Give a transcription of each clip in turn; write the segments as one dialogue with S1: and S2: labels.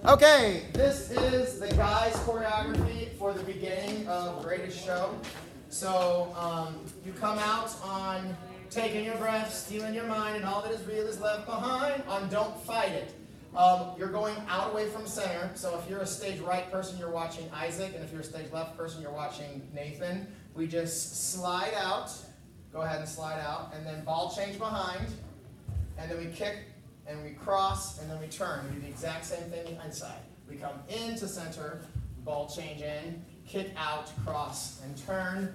S1: Okay, this is the guys' choreography for the beginning of Greatest Show. So you come out on taking your breath, stealing your mind, and all that is real is left behind on Don't Fight It. You're going out away from center. So if you're a stage right person, you're watching Isaac, and if you're a stage left person, you're watching Nathan. We just slide out. Go ahead and slide out, and then ball change behind, and then we kick, and we cross, and then we turn. We do the exact same thing inside. We come into center, ball change in, kick out, cross, and turn,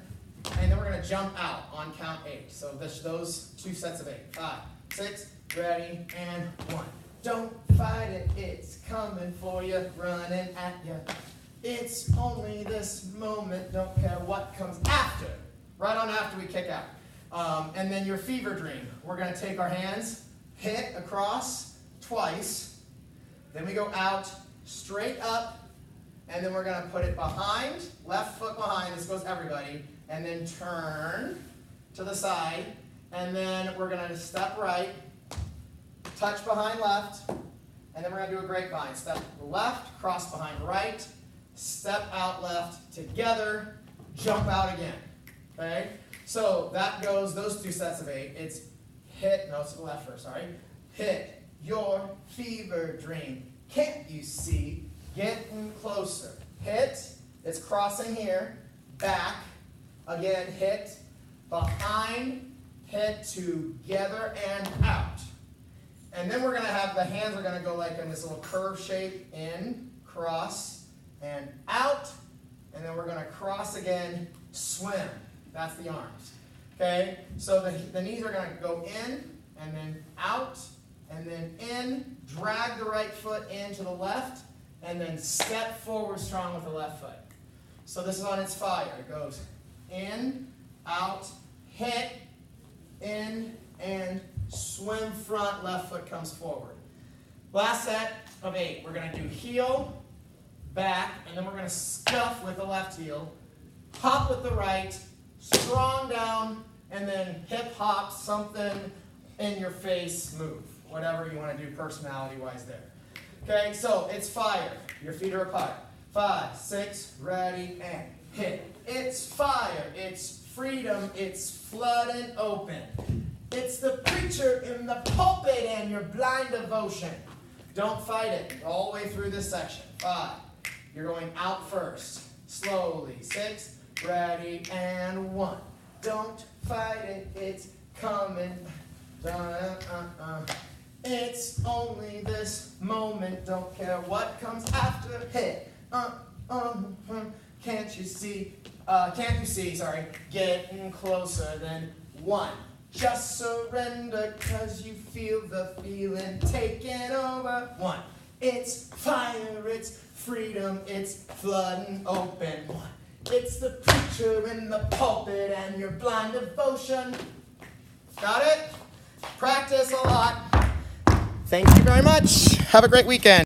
S1: and then we're going to jump out on count 8. So those 2 sets of 8. 5, 6, ready, and 1. Don't fight it, it's coming for you, running at you. It's only this moment, don't care what comes after. Right on after we kick out. And then your fever dream. We're going to take our hands, hit across twice, then we go out, straight up, and then we're going to put it behind, left foot behind, this goes everybody, and then turn to the side, and then we're going to step right, touch behind left, and then we're going to do a grapevine. Step left, cross behind right, step out left, together, jump out again. Okay? So that goes, those 2 sets of 8. It's hit, no, it's the left first, sorry. Hit your fever dream. Can't you see? Getting closer. Hit, it's crossing here, back, again, hit, behind, hit, together, and out. And then we're going to have, the hands are going to go like in this little curve shape, in, cross, and out, and then we're going to cross again, swim. That's the arms. Okay? So the knees are going to go in, and then out, and then in, drag the right foot into the left, and then step forward strong with the left foot. So this is on its fire. It goes in, out, hit, in, and swim front, left foot comes forward. Last set of 8. We're going to do heel, back, and then we're going to scuff with the left heel, hop with the right, strong down, and then hip hop, something in your face move. Whatever you want to do personality-wise there. Okay, so it's fire. Your feet are apart. 5, 6, ready, and hit. It's fire. It's freedom. It's flooding open. It's the preacher in the pulpit and your blind devotion. Don't fight it all the way through this section. 5, you're going out first. Slowly. 6, ready, and 1. Don't fight it, it's coming. It's only this moment, don't care what comes after. Hit. Can't you see, getting closer than 1. Just surrender, cause you feel the feeling taking over. 1. It's fire, it's freedom, it's flooding open. 1. It's the preacher in the pulpit and your blind devotion. Got it? Practice a lot. Thank you very much. Have a great weekend.